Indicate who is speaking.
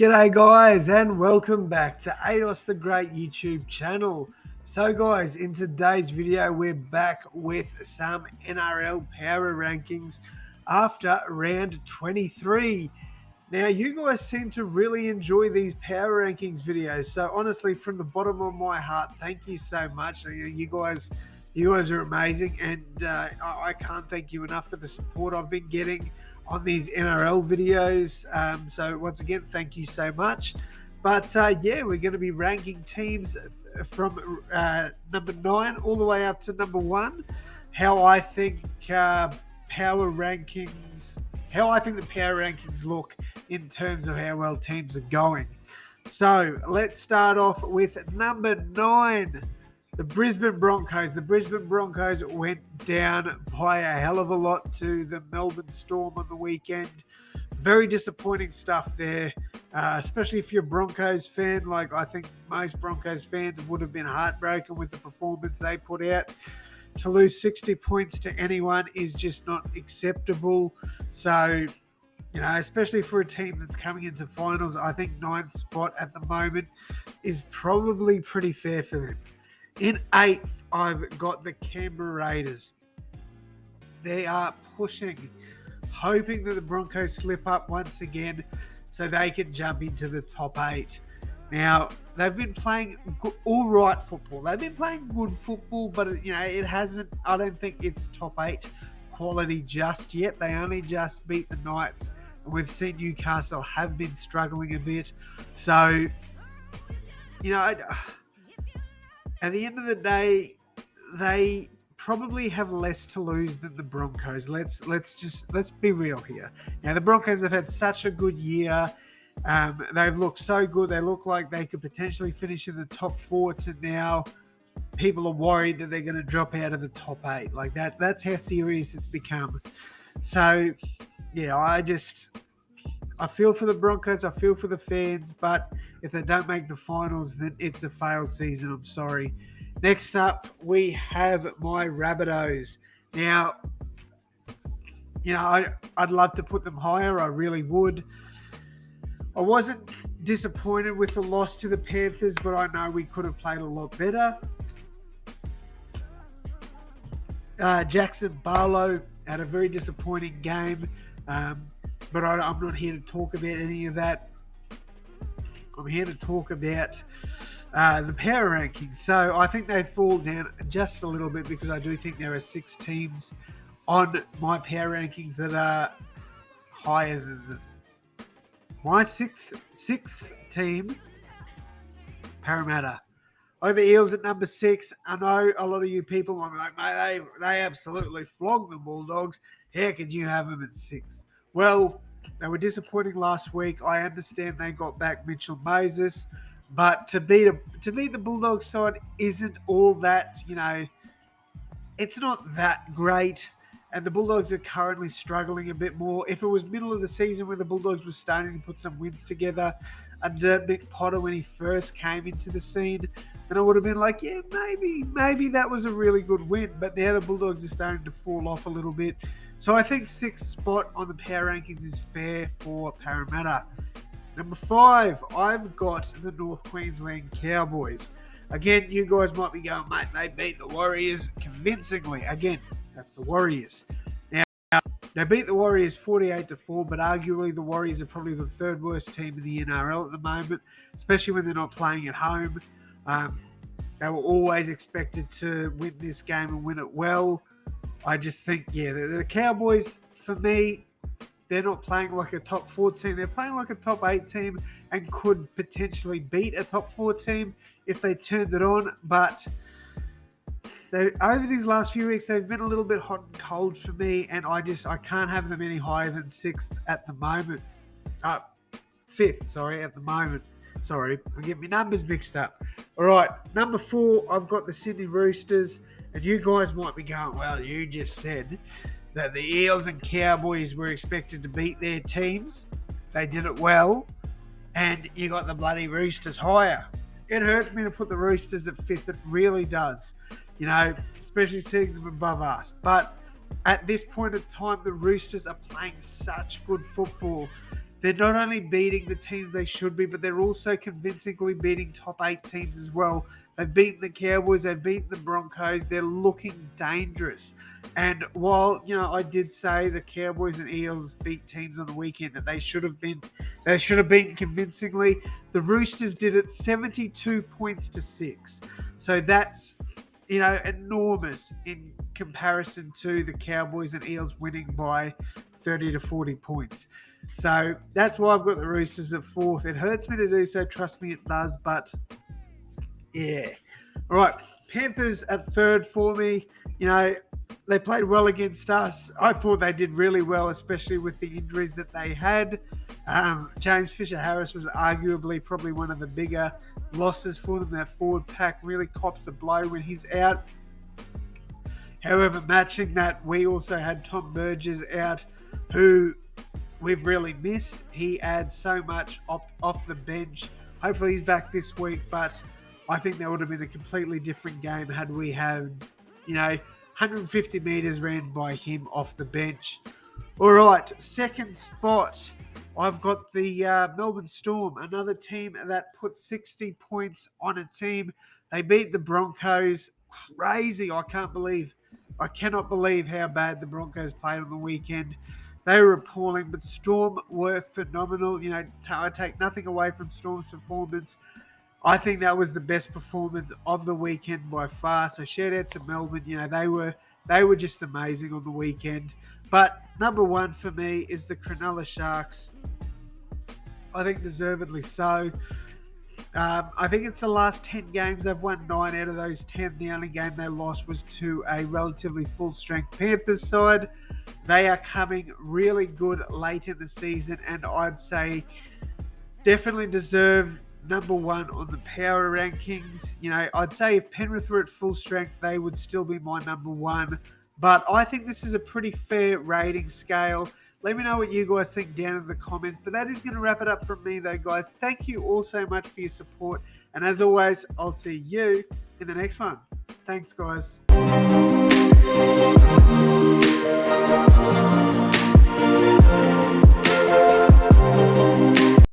Speaker 1: G'day guys and welcome back to AdosTheGreat YouTube channel. So guys, in today's video we're back with some NRL Power Rankings after round 23. Now you guys seem to really enjoy these Power Rankings videos, so honestly from the bottom of my heart, thank you so much. You guys are amazing, and I can't thank you enough for the support I've been getting on these NRL videos. So once again, thank you so much. But yeah, we're going to be ranking teams from number 9 all the way up to number 1. How I think the Power Rankings look in terms of how well teams are going. So let's start off with number 9. The Brisbane Broncos. The Brisbane Broncos went down by a hell of a lot to the Melbourne Storm on the weekend. Very disappointing stuff there, especially if you're a Broncos fan. Like, I think most Broncos fans would have been heartbroken with the performance they put out. To lose 60 points to anyone is just not acceptable. So, especially for a team that's coming into finals, I think 9th spot at the moment is probably pretty fair for them. In 8th, I've got the Canberra Raiders. They are pushing, hoping that the Broncos slip up once again so they can jump into the top 8. Now, they've been playing all right football. They've been playing good football, but it hasn't, I don't think it's top 8 quality just yet. They only just beat the Knights, and we've seen Newcastle have been struggling a bit. So, at the end of the day, they probably have less to lose than the Broncos. Let's be real here. Now, the Broncos have had such a good year. They've looked so good. They look like they could potentially finish in the top 4 to now. People are worried that they're going to drop out of the top 8. Like that. That's how serious it's become. So, yeah, I feel for the Broncos. I feel for the fans. But if they don't make the finals, then it's a failed season. I'm sorry. Next up, we have my Rabbitohs. Now, I'd love to put them higher. I really would. I wasn't disappointed with the loss to the Panthers, but I know we could have played a lot better. Jackson Barlow had a very disappointing game. But I'm not here to talk about any of that. I'm here to talk about the power rankings. So I think they fall down just a little bit because I do think there are 6 teams on my power rankings that are higher than them. My sixth team, Parramatta. Over the Eels at number 6. I know a lot of you people might be like, mate, they absolutely flogged the Bulldogs. How could you have them at 6? Well, they were disappointing last week. I understand they got back Mitchell Moses, but to beat the Bulldogs side isn't all that, it's not that great. And the Bulldogs are currently struggling a bit more. If it was middle of the season where the Bulldogs were starting to put some wins together under Mick Potter when he first came into the scene, then I would have been like, yeah, maybe that was a really good win. But now the Bulldogs are starting to fall off a little bit. So I think 6th spot on the power rankings is fair for Parramatta. Number 5, I've got the North Queensland Cowboys. Again, you guys might be going, mate, they beat the Warriors convincingly. Again, that's the Warriors. Now, they beat the Warriors 48-4, but arguably the Warriors are probably the 3rd worst team in the NRL at the moment, especially when they're not playing at home. They were always expected to win this game and win it well. I just think, the Cowboys, for me, they're not playing like a top 4 team. They're playing like a top 8 team and could potentially beat a top 4 team if they turned it on. But over these last few weeks, they've been a little bit hot and cold for me, and I can't have them any higher than 6th at the moment. 5th, at the moment. Sorry, I'm getting my numbers mixed up. All right, number 4, I've got the Sydney Roosters. And you guys might be going, well, you just said that the Eels and Cowboys were expected to beat their teams. They did it well. And you got the bloody Roosters higher. It hurts me to put the Roosters at 5th. It really does. Especially seeing them above us. But at this point of time, the Roosters are playing such good football. they're not only beating the teams they should be, but they're also convincingly beating top 8 teams as well. They've beaten the Cowboys, they've beaten the Broncos. They're looking dangerous. And while, I did say the Cowboys and Eels beat teams on the weekend that they should have beaten convincingly, the Roosters did it 72 points to 6. So that's, enormous in comparison to the Cowboys and Eels winning by 30 to 40 points. So that's why I've got the Roosters at 4th. It hurts me to do so, trust me it does, but yeah. All right, Panthers at 3rd for me. They played well against us. I thought they did really well, especially with the injuries that they had. James Fisher-Harris was arguably probably one of the bigger losses for them. That forward pack really cops the blow when he's out. However, matching that, we also had Tom Burgess out, who we've really missed. He adds so much off the bench. Hopefully he's back this week, but I think that would have been a completely different game had we had, 150 metres ran by him off the bench. All right, 2nd spot, I've got the Melbourne Storm, another team that put 60 points on a team. They beat the Broncos. Crazy, I cannot believe how bad the Broncos played on the weekend. They were appalling, but Storm were phenomenal. I take nothing away from Storm's performance. I think that was the best performance of the weekend by far. So shout out to Melbourne. They were just amazing on the weekend. But number 1 for me is the Cronulla Sharks. I think deservedly so. I think it's the last 10 games they've won 9 out of those 10. The only game they lost was to a relatively full-strength Panthers side. They are coming really good late in the season, and I'd say definitely deserve number 1 on the power rankings. I'd say if Penrith were at full strength, they would still be my number 1. But I think this is a pretty fair rating scale. Let me know what you guys think down in the comments. But that is going to wrap it up from me, though, guys. Thank you all so much for your support. And as always, I'll see you in the next one. Thanks, guys.